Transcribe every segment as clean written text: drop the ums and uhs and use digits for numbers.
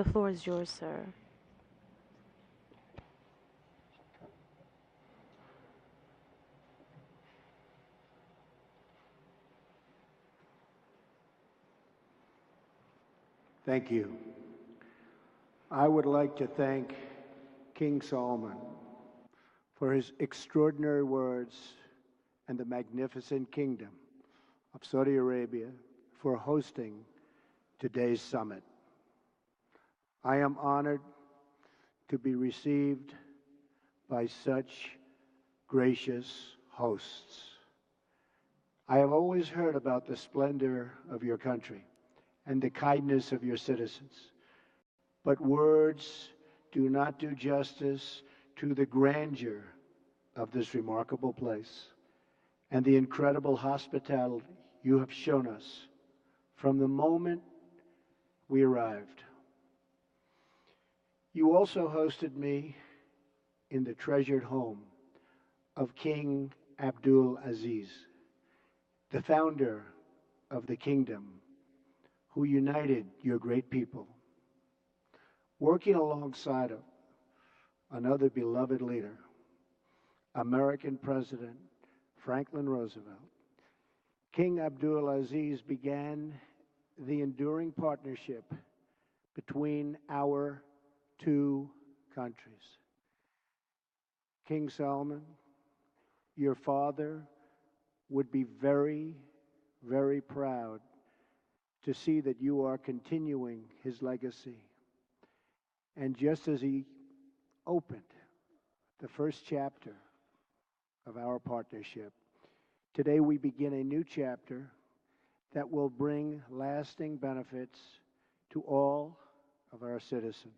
The floor is yours, sir. Thank you. I would like to thank King Solomon for his extraordinary words and the magnificent kingdom of Saudi Arabia for hosting today's summit. I am honored to be received by such gracious hosts. I have always heard about the splendor of your country and the kindness of your citizens, but words do not do justice to the grandeur of this remarkable place and the incredible hospitality you have shown us from the moment we arrived. You also hosted me in the treasured home of King Abdul Aziz, the founder of the kingdom, who united your great people. Working alongside of another beloved leader, American President Franklin Roosevelt, King Abdul Aziz began the enduring partnership between our two countries. King Solomon, your father would be very, very proud to see that you are continuing his legacy. And just as he opened the first chapter of our partnership, today we begin a new chapter that will bring lasting benefits to all of our citizens.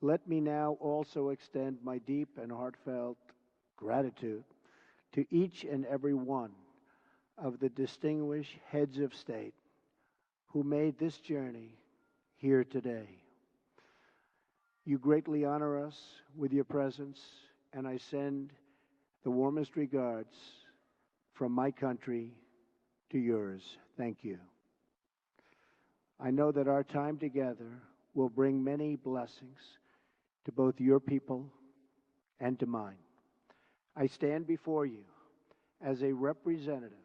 Let me now also extend my deep and heartfelt gratitude to each and every one of the distinguished heads of state who made this journey here today. You greatly honor us with your presence, and I send the warmest regards from my country to yours. Thank you. I know that our time together will bring many blessings to both your people and to mine. I stand before you as a representative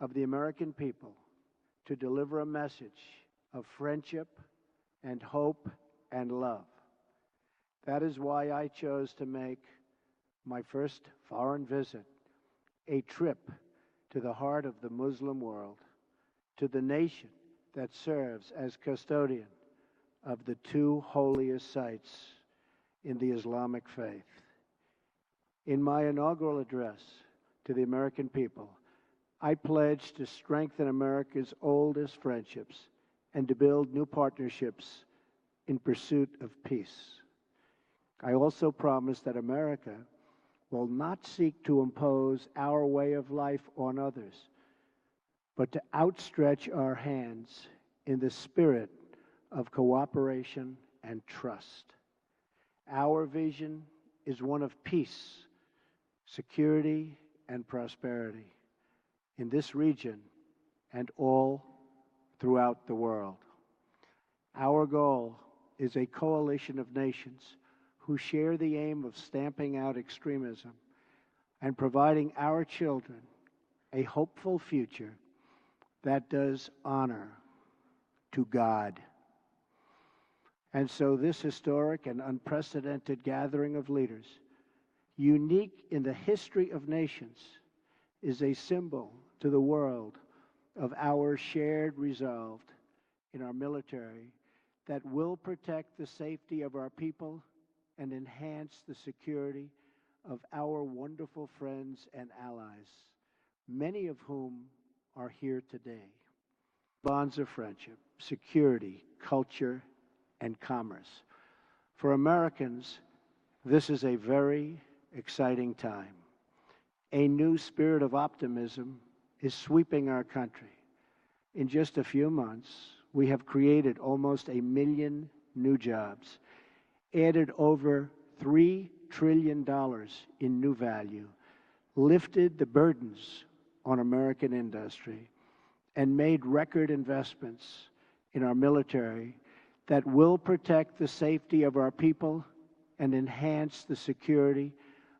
of the American people to deliver a message of friendship and hope and love. That is why I chose to make my first foreign visit a trip to the heart of the Muslim world, to the nation that serves as custodian of the two holiest sites in the Islamic faith. In my inaugural address to the American people, I pledge to strengthen America's oldest friendships and to build new partnerships in pursuit of peace. I also promise that America will not seek to impose our way of life on others, but to outstretch our hands in the spirit of cooperation and trust. Our vision is one of peace, security, and prosperity in this region and all throughout the world. Our goal is a coalition of nations who share the aim of stamping out extremism and providing our children a hopeful future that does honor to God. And so this historic and unprecedented gathering of leaders, unique in the history of nations, is a symbol to the world of our shared resolve in our military that will protect the safety of our people and enhance the security of our wonderful friends and allies, many of whom are here today. Bonds of friendship, security, culture, and commerce. For Americans, this is a very exciting time. A new spirit of optimism is sweeping our country. In just a few months, we have created almost 1 million new jobs, added over $3 trillion in new value, lifted the burdens on American industry, and made record investments in our military that will protect the safety of our people and enhance the security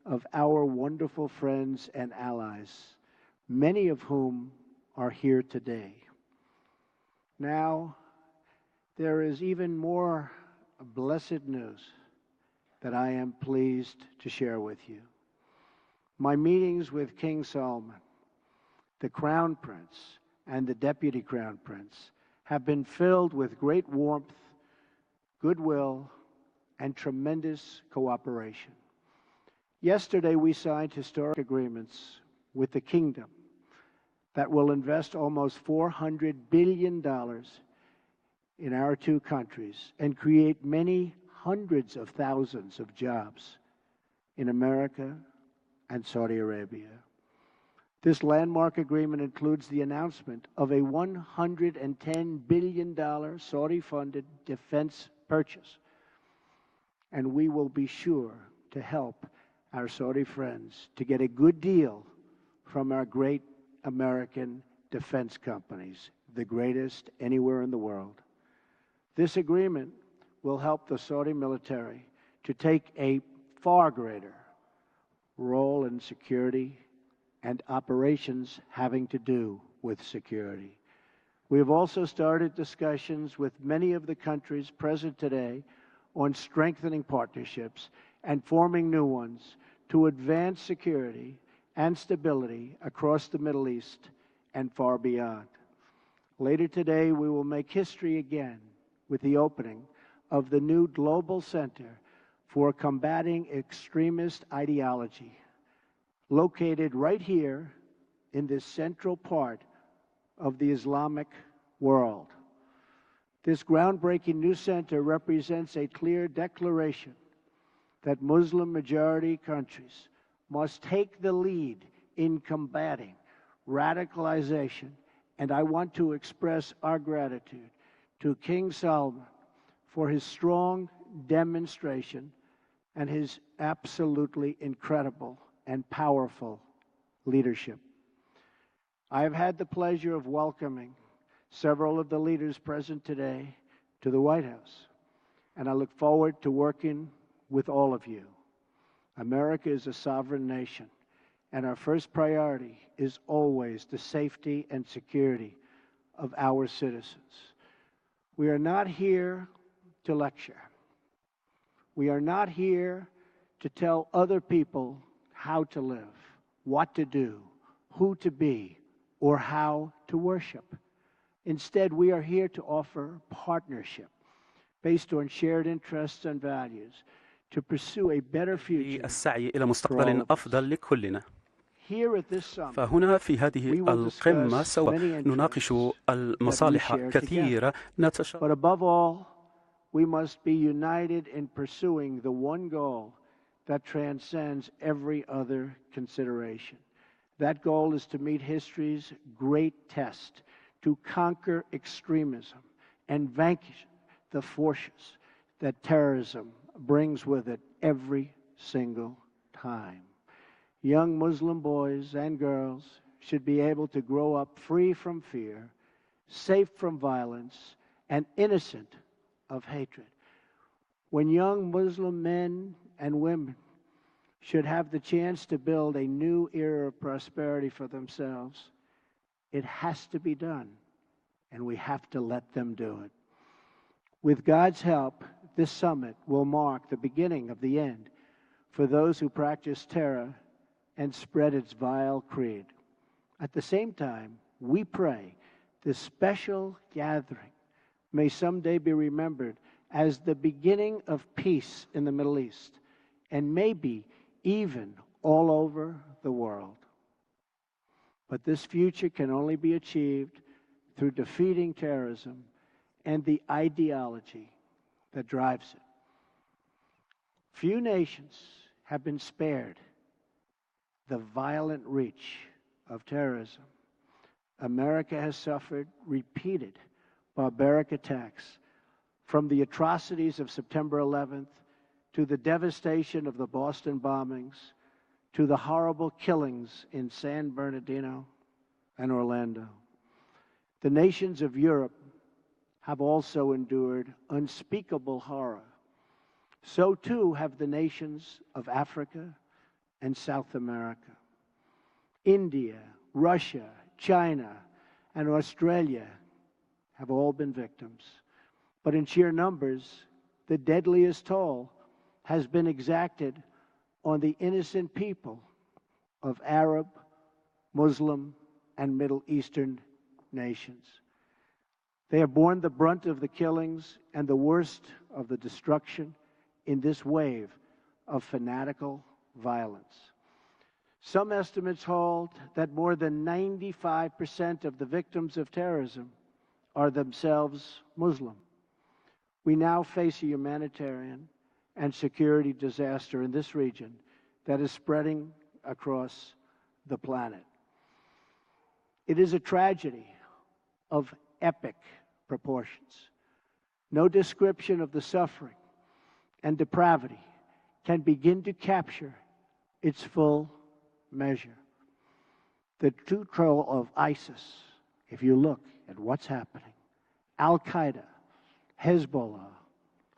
of our wonderful friends and allies, many of whom are here today. Now, there is even more blessed news that I am pleased to share with you. My meetings with King Solomon, the Crown Prince, and the Deputy Crown Prince have been filled with great warmth, goodwill, and tremendous cooperation. Yesterday, we signed historic agreements with the Kingdom that will invest almost $400 billion in our two countries and create many hundreds of thousands of jobs in America and Saudi Arabia. This landmark agreement includes the announcement of a $110 billion Saudi-funded defense purchase, and we will be sure to help our Saudi friends to get a good deal from our great American defense companies, the greatest anywhere in the world. This agreement will help the Saudi military to take a far greater role in security and operations having to do with security. We have also started discussions with many of the countries present today on strengthening partnerships and forming new ones to advance security and stability across the Middle East and far beyond. Later today, we will make history again with the opening of the new Global Center for Combating Extremist Ideology, located right here in this central part of the Islamic world. This groundbreaking new center represents a clear declaration that Muslim-majority countries must take the lead in combating radicalization, and I want to express our gratitude to King Solomon for his strong demonstration and his absolutely incredible and powerful leadership. I have had the pleasure of welcoming several of the leaders present today to the White House, and I look forward to working with all of you. America is a sovereign nation, and our first priority is always the safety and security of our citizens. We are not here to lecture. We are not here to tell other people how to live, what to do, who to be, or how to worship. Instead, we are here to offer partnership based on shared interests and values to pursue a better future السعي إلى مستقبل أفضل لكلنا. فهنا في هذه القمة سوف نناقش المصالح كثيرة نتشارك. But above all, we must be united in pursuing the one goal that transcends every other consideration. That goal is to meet history's great test, to conquer extremism and vanquish the forces that terrorism brings with it every single time. Young Muslim boys and girls should be able to grow up free from fear, safe from violence, and innocent of hatred. When young Muslim men and women should have the chance to build a new era of prosperity for themselves, it has to be done, and we have to let them do it. With God's help, this summit will mark the beginning of the end for those who practice terror and spread its vile creed. At the same time, we pray this special gathering may someday be remembered as the beginning of peace in the Middle East, and maybe even all over the world. But this future can only be achieved through defeating terrorism and the ideology that drives it. Few nations have been spared the violent reach of terrorism. America has suffered repeated barbaric attacks, from the atrocities of September 11th to the devastation of the Boston bombings to the horrible killings in San Bernardino and Orlando. The nations of Europe have also endured unspeakable horror. So too have the nations of Africa and South America. India, Russia, China, and Australia have all been victims. But in sheer numbers, the deadliest toll has been exacted on the innocent people of Arab, Muslim, and Middle Eastern nations. They have borne the brunt of the killings and the worst of the destruction in this wave of fanatical violence. Some estimates hold that more than 95% of the victims of terrorism are themselves Muslim. We now face a humanitarian and security disaster in this region that is spreading across the planet. It is a tragedy of epic proportions. No description of the suffering and depravity can begin to capture its full measure. The true control of ISIS, if you look at what's happening, Al-Qaeda, Hezbollah,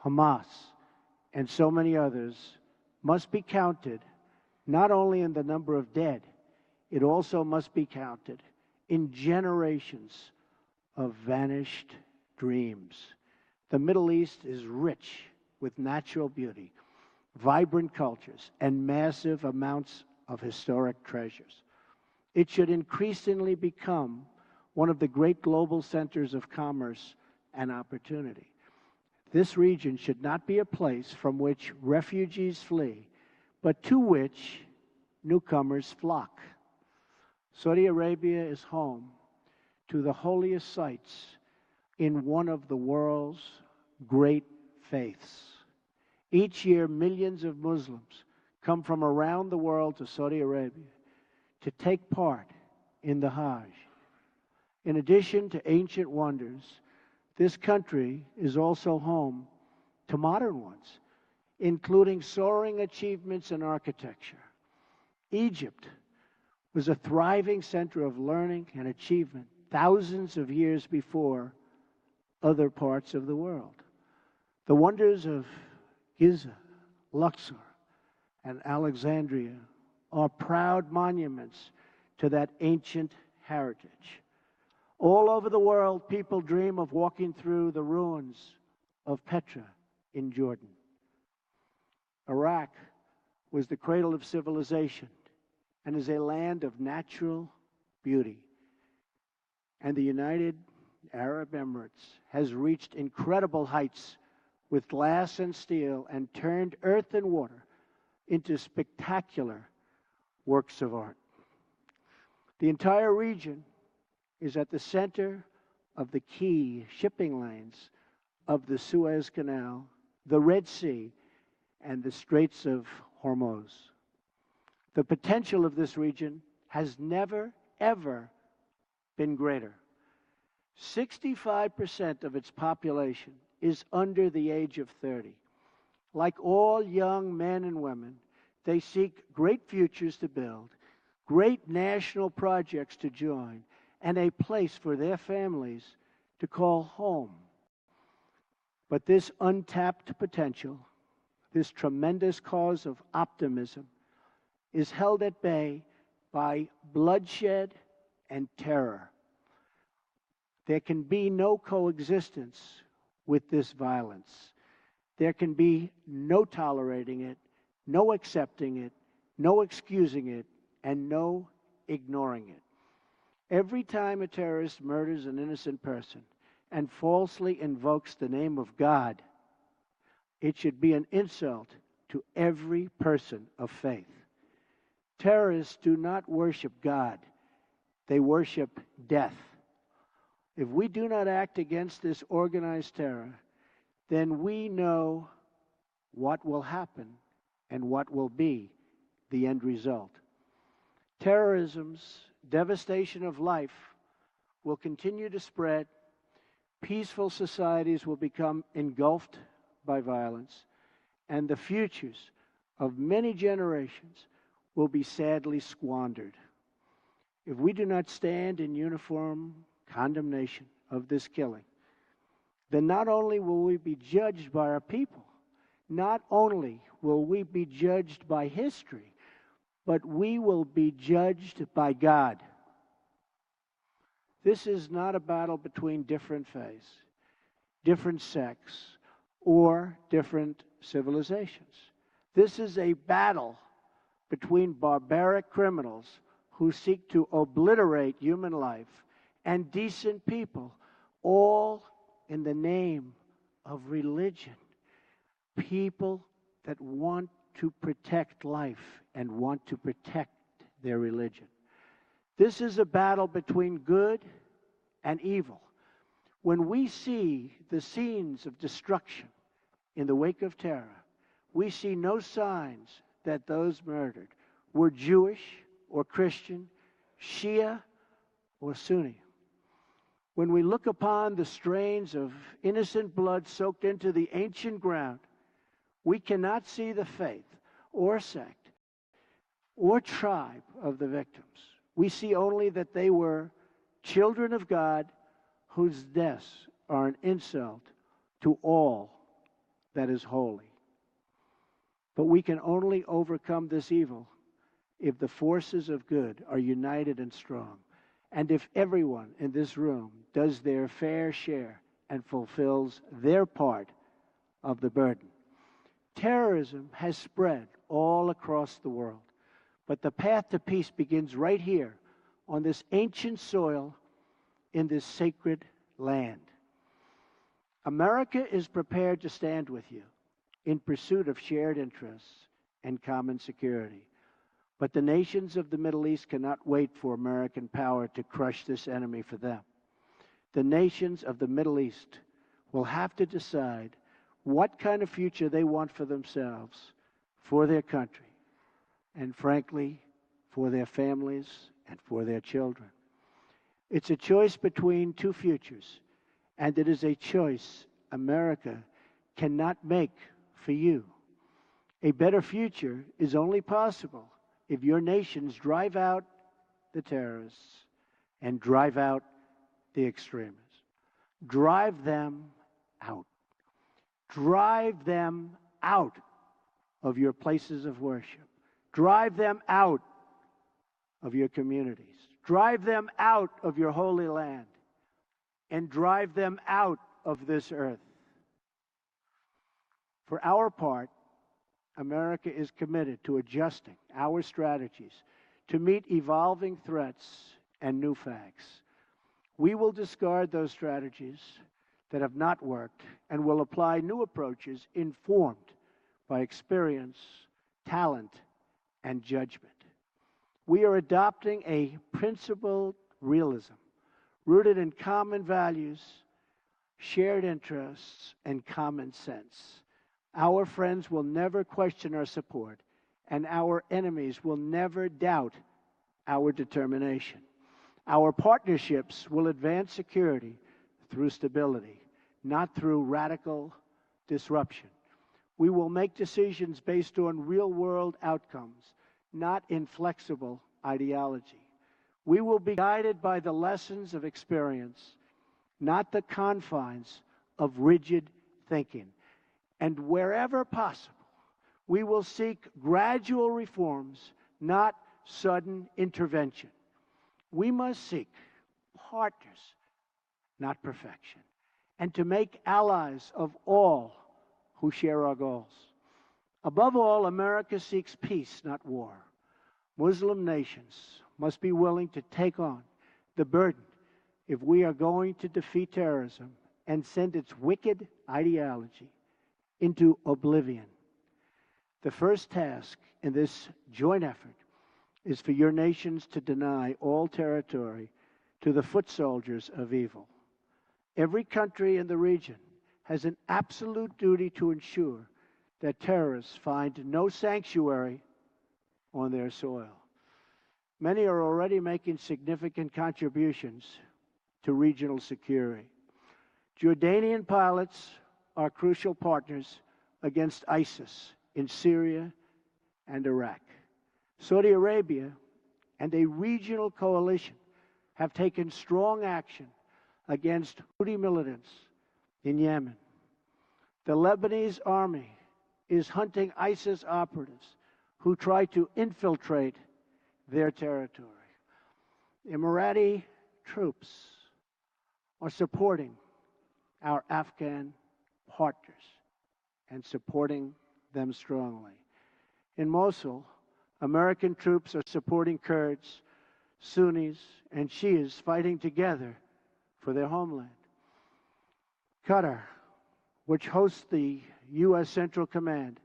Hamas, and so many others, must be counted not only in the number of dead, it also must be counted in generations of vanished dreams. The Middle East is rich with natural beauty, vibrant cultures, and massive amounts of historic treasures. It should increasingly become one of the great global centers of commerce and opportunity. This region should not be a place from which refugees flee, but to which newcomers flock. Saudi Arabia is home to the holiest sites in one of the world's great faiths. Each year, millions of Muslims come from around the world to Saudi Arabia to take part in the Hajj. In addition to ancient wonders, this country is also home to modern ones, including soaring achievements in architecture. Egypt was a thriving center of learning and achievement thousands of years before other parts of the world. The wonders of Giza, Luxor, and Alexandria are proud monuments to that ancient heritage. All over the world, people dream of walking through the ruins of Petra in Jordan. Iraq was the cradle of civilization and is a land of natural beauty. And the United Arab Emirates has reached incredible heights with glass and steel and turned earth and water into spectacular works of art. The entire region is at the center of the key shipping lanes of the Suez Canal, the Red Sea, and the Straits of Hormuz. The potential of this region has never, ever been greater. 65% of its population is under the age of 30. Like all young men and women, they seek great futures to build, great national projects to join, and a place for their families to call home. But this untapped potential, this tremendous cause of optimism, is held at bay by bloodshed and terror. There can be no coexistence with this violence. There can be no tolerating it, no accepting it, no excusing it, and no ignoring it. Every time a terrorist murders an innocent person and falsely invokes the name of God, it should be an insult to every person of faith. Terrorists do not worship God. They worship death. If we do not act against this organized terror, then we know what will happen and what will be the end result. Terrorism's devastation of life will continue to spread. Peaceful societies will become engulfed by violence, and the futures of many generations will be sadly squandered. If we do not stand in uniform condemnation of this killing, then not only will we be judged by our people, not only will we be judged by history, but we will be judged by God. This is not a battle between different faiths, different sects, or different civilizations. This is a battle between barbaric criminals who seek to obliterate human life and decent people, all in the name of religion. People that want to protect life and want to protect their religion. This is a battle between good and evil. When we see the scenes of destruction in the wake of terror, we see no signs that those murdered were Jewish or Christian, Shia or Sunni. When we look upon the strains of innocent blood soaked into the ancient ground, we cannot see the faith or sect or tribe of the victims. We see only that they were children of God whose deaths are an insult to all that is holy. But we can only overcome this evil if the forces of good are united and strong, and if everyone in this room does their fair share and fulfills their part of the burden. Terrorism has spread all across the world, but the path to peace begins right here on this ancient soil in this sacred land. America is prepared to stand with you in pursuit of shared interests and common security. But the nations of the Middle East cannot wait for American power to crush this enemy for them. The nations of the Middle East will have to decide what kind of future they want for themselves, for their country, and frankly, for their families and for their children. It's a choice between two futures, and it is a choice America cannot make for you. A better future is only possible if your nations drive out the terrorists and drive out the extremists. Drive them out. Drive them out of your places of worship. Drive them out of your communities. Drive them out of your holy land. And drive them out of this earth. For our part, America is committed to adjusting our strategies to meet evolving threats and new facts. We will discard those strategies that have not worked and will apply new approaches informed by experience, talent, and judgment. We are adopting a principled realism rooted in common values, shared interests, and common sense. Our friends will never question our support, and our enemies will never doubt our determination. Our partnerships will advance security through stability, not through radical disruption. We will make decisions based on real-world outcomes, not inflexible ideology. We will be guided by the lessons of experience, not the confines of rigid thinking. And wherever possible, we will seek gradual reforms, not sudden intervention. We must seek partners, not perfection, and to make allies of all who share our goals. Above all, America seeks peace, not war. Muslim nations must be willing to take on the burden if we are going to defeat terrorism and send its wicked ideology into oblivion. The first task in this joint effort is for your nations to deny all territory to the foot soldiers of evil. Every country in the region has an absolute duty to ensure that terrorists find no sanctuary on their soil. Many are already making significant contributions to regional security. Jordanian pilots are crucial partners against ISIS in Syria and Iraq. Saudi Arabia and a regional coalition have taken strong action against Houthi militants in Yemen. The Lebanese army is hunting ISIS operatives who try to infiltrate their territory. Emirati troops are supporting our Afghan partners and supporting them strongly. In Mosul, American troops are supporting Kurds, Sunnis, and Shias fighting together for their homeland. Qatar, which hosts the U.S. Central Command,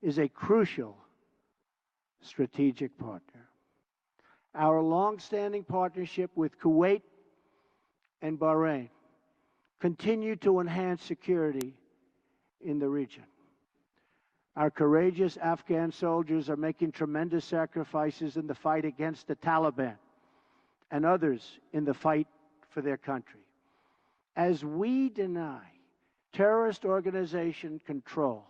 is a crucial strategic partner. Our long-standing partnership with Kuwait and Bahrain continue to enhance security in the region. Our courageous Afghan soldiers are making tremendous sacrifices in the fight against the Taliban and others in the fight for their country. As we deny terrorist organization control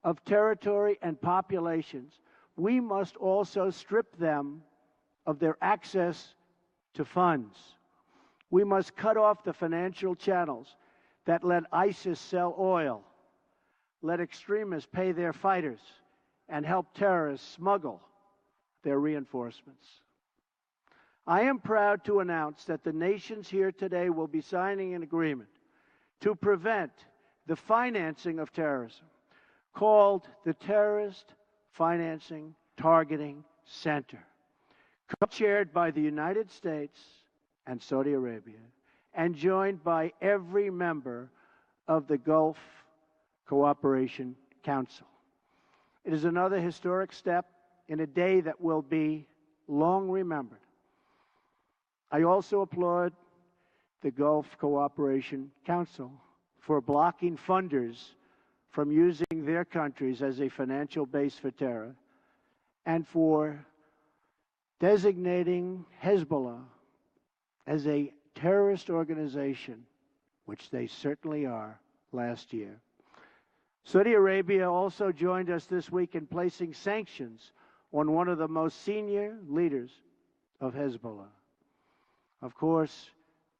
of territory and populations, we must also strip them of their access to funds. We must cut off the financial channels that let ISIS sell oil, let extremists pay their fighters, and help terrorists smuggle their reinforcements. I am proud to announce that the nations here today will be signing an agreement to prevent the financing of terrorism, called the Terrorist Financing Targeting Center, co-chaired by the United States and Saudi Arabia, and joined by every member of the Gulf Cooperation Council. It is another historic step in a day that will be long remembered. I also applaud the Gulf Cooperation Council for blocking funders from using their countries as a financial base for terror, and for designating Hezbollah as a terrorist organization, which they certainly are, last year. Saudi Arabia also joined us this week in placing sanctions on one of the most senior leaders of Hezbollah. Of course,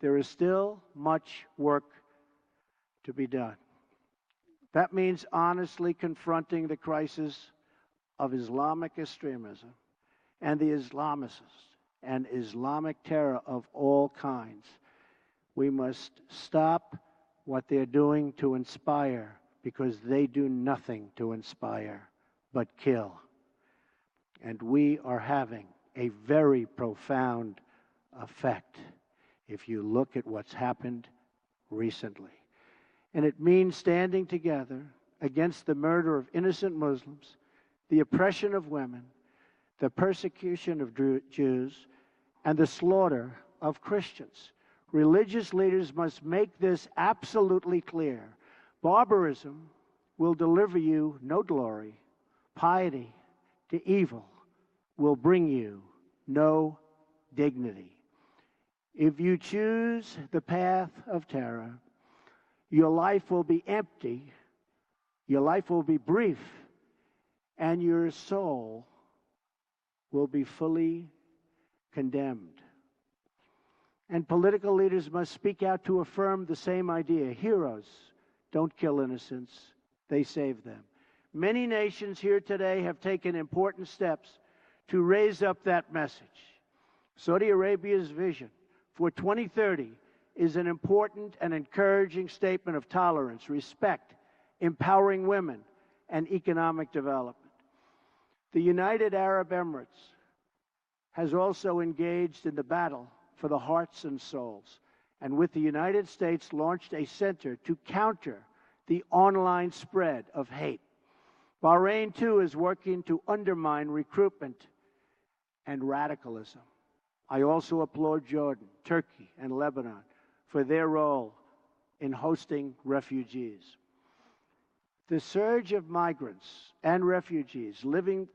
there is still much work to be done. That means honestly confronting the crisis of Islamic extremism and the Islamicists and Islamic terror of all kinds. We must stop what they're doing to inspire, because they do nothing to inspire but kill. And we are having a very profound effect if you look at what's happened recently. And it means standing together against the murder of innocent Muslims, the oppression of women, the persecution of Jews, and the slaughter of Christians. Religious leaders must make this absolutely clear. Barbarism will deliver you no glory. Piety to evil will bring you no dignity. If you choose the path of terror, your life will be empty, your life will be brief, and your soul will be fully condemned. And political leaders must speak out to affirm the same idea. Heroes don't kill innocents, they save them. Many nations here today have taken important steps to raise up that message. Saudi Arabia's vision for 2030 is an important and encouraging statement of tolerance, respect, empowering women, and economic development. The United Arab Emirates has also engaged in the battle for the hearts and souls, and with the United States launched a center to counter the online spread of hate. Bahrain, too, is working to undermine recruitment and radicalism. I also applaud Jordan, Turkey, and Lebanon for their role in hosting refugees. The surge of migrants and refugees living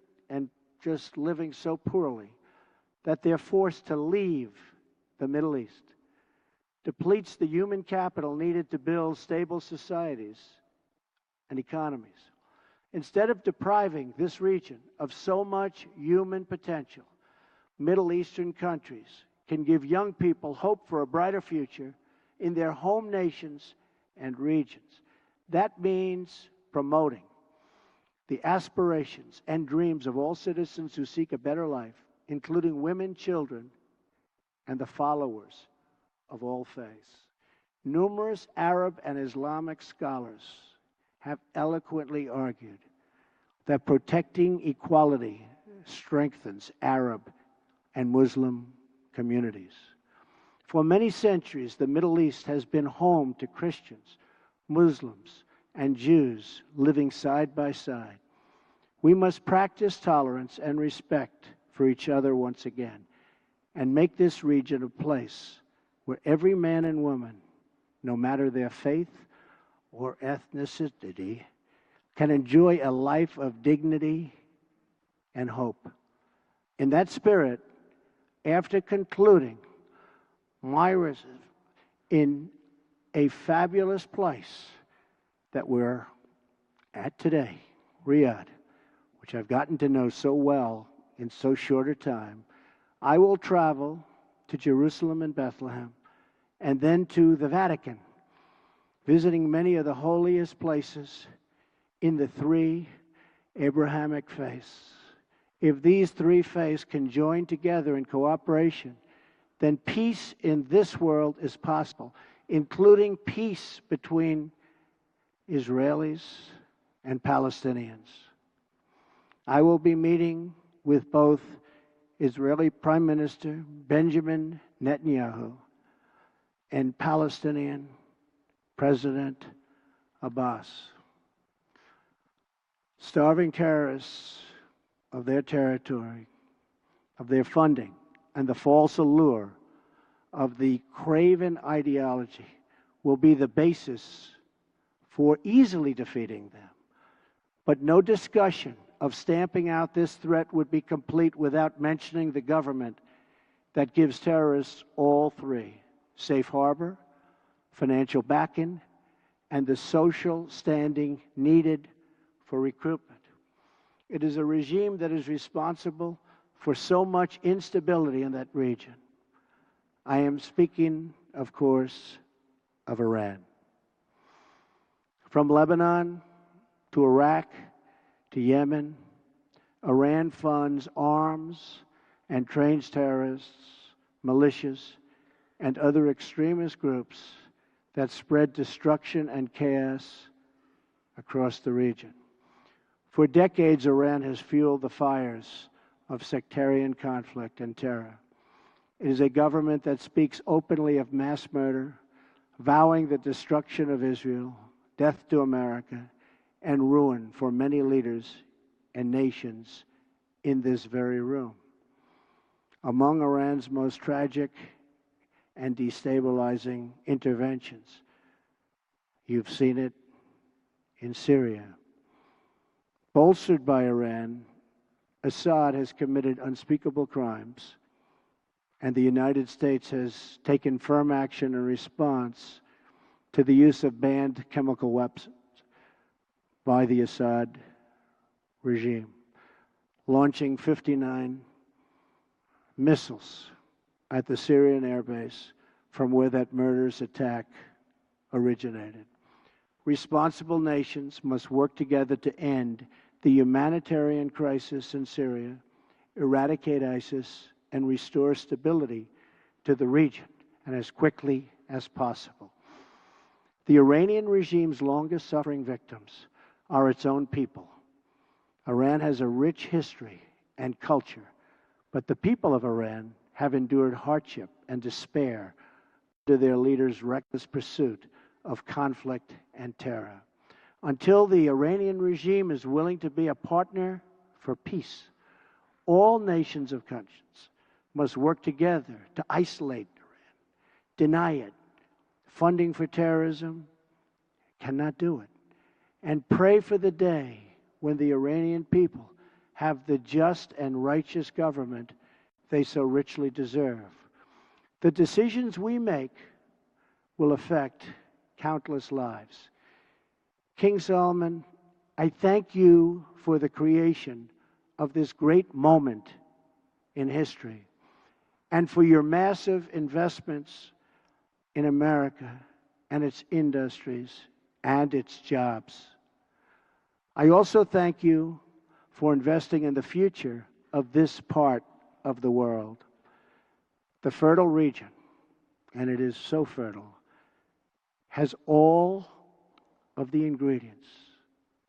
so poorly that they're forced to leave the Middle East depletes the human capital needed to build stable societies and economies. Instead of depriving this region of so much human potential, Middle Eastern countries can give young people hope for a brighter future in their home nations and regions. That means promoting the aspirations and dreams of all citizens who seek a better life, including women, children, and the followers of all faiths. Numerous Arab and Islamic scholars have eloquently argued that protecting equality strengthens Arab and Muslim communities. For many centuries, the Middle East has been home to Christians, Muslims, and Jews living side by side. We must practice tolerance and respect for each other once again, and make this region a place where every man and woman, no matter their faith or ethnicity, can enjoy a life of dignity and hope. In that spirit, after concluding my visit in a fabulous place that we're at today, Riyadh, which I've gotten to know so well in so short a time, I will travel to Jerusalem and Bethlehem and then to the Vatican, visiting many of the holiest places in the three Abrahamic faiths. If these three faiths can join together in cooperation, then peace in this world is possible, including peace between Israelis and Palestinians. I will be meeting with both Israeli Prime Minister Benjamin Netanyahu and Palestinian President Abbas. Starving terrorists of their territory, of their funding, and the false allure of the craven ideology will be the basis for easily defeating them. But no discussion of stamping out this threat would be complete without mentioning the government that gives terrorists all three: safe harbor, financial backing, and the social standing needed for recruitment. It is a regime that is responsible for so much instability in that region. I am speaking, of course, of Iran. From Lebanon to Iraq to Yemen, Iran funds arms and trains terrorists, militias, and other extremist groups that spread destruction and chaos across the region. For decades, Iran has fueled the fires of sectarian conflict and terror. It is a government that speaks openly of mass murder, vowing the destruction of Israel, death to America, and ruin for many leaders and nations in this very room. Among Iran's most tragic and destabilizing interventions, you've seen it in Syria. Bolstered by Iran, Assad has committed unspeakable crimes, and the United States has taken firm action in response to the use of banned chemical weapons by the Assad regime, launching 59 missiles at the Syrian airbase from where that murderous attack originated. Responsible nations must work together to end the humanitarian crisis in Syria, eradicate ISIS, and restore stability to the region, and as quickly as possible. The Iranian regime's longest suffering victims are its own people. Iran has a rich history and culture, but the people of Iran have endured hardship and despair under their leaders' reckless pursuit of conflict and terror. Until the Iranian regime is willing to be a partner for peace, all nations of conscience must work together to isolate Iran, deny it, funding for terrorism, cannot do it, and pray for the day when the Iranian people have the just and righteous government they so richly deserve. The decisions we make will affect countless lives. King Solomon, I thank you for the creation of this great moment in history and for your massive investments in America and its industries and its jobs. I also thank you for investing in the future of this part of the world. The fertile region, and it is so fertile, has all of the ingredients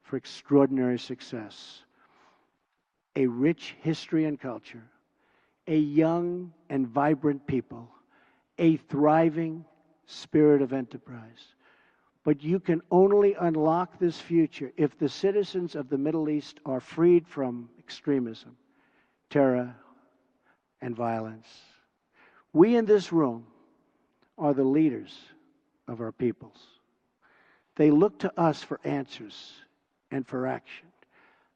for extraordinary success. A rich history and culture, a young and vibrant people, a thriving spirit of enterprise. But you can only unlock this future if the citizens of the Middle East are freed from extremism, terror, and violence. We in this room are the leaders of our peoples. They look to us for answers and for action.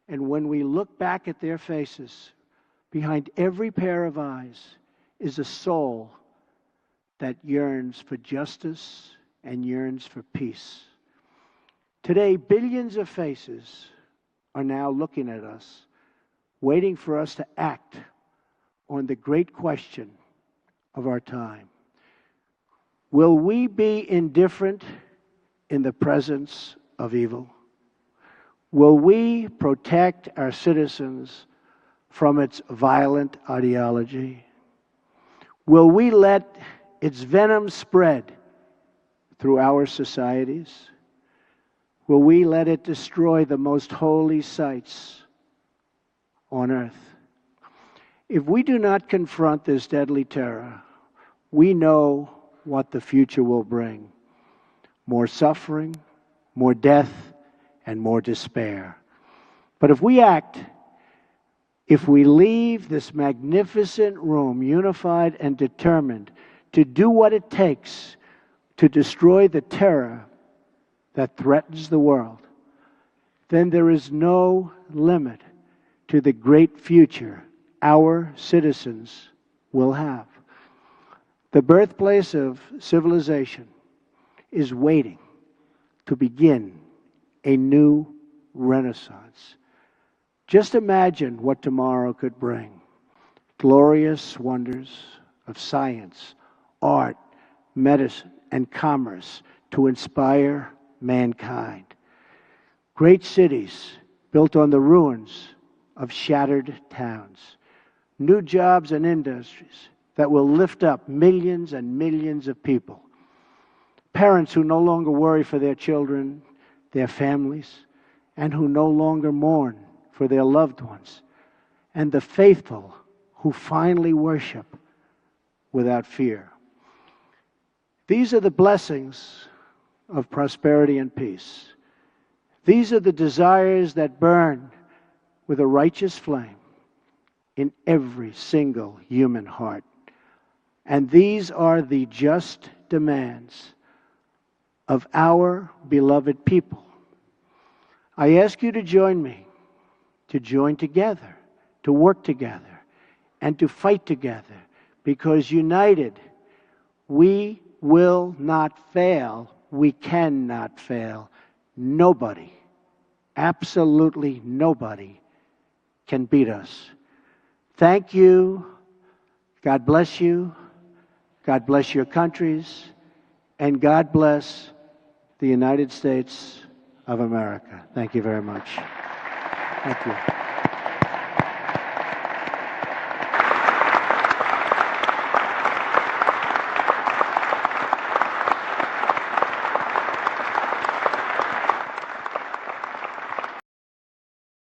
And when we look back at their faces, behind every pair of eyes is a soul that yearns for justice and yearns for peace. Today, billions of faces are now looking at us, waiting for us to act on the great question of our time. Will we be indifferent in the presence of evil? Will we protect our citizens from its violent ideology? Will we let its venom spread through our societies? Will we let it destroy the most holy sites on earth? If we do not confront this deadly terror, we know what the future will bring. More suffering, more death, and more despair. But if we act, if we leave this magnificent room unified and determined to do what it takes to destroy the terror that threatens the world, then there is no limit to the great future our citizens will have. The birthplace of civilization is waiting to begin a new renaissance. Just imagine what tomorrow could bring. Glorious wonders of science, art, medicine, and commerce to inspire mankind. Great cities built on the ruins of shattered towns. New jobs and industries that will lift up millions and millions of people. Parents who no longer worry for their children, their families, and who no longer mourn for their loved ones. And the faithful who finally worship without fear. These are the blessings of prosperity and peace. These are the desires that burn with a righteous flame in every single human heart. And these are the just demands of our beloved people. I ask you to join me, to join together, to work together, and to fight together, because united, we will not fail. We cannot fail. Nobody, absolutely nobody, can beat us. Thank you. God bless you. God bless your countries. And God bless the United States of America. Thank you very much. Thank you.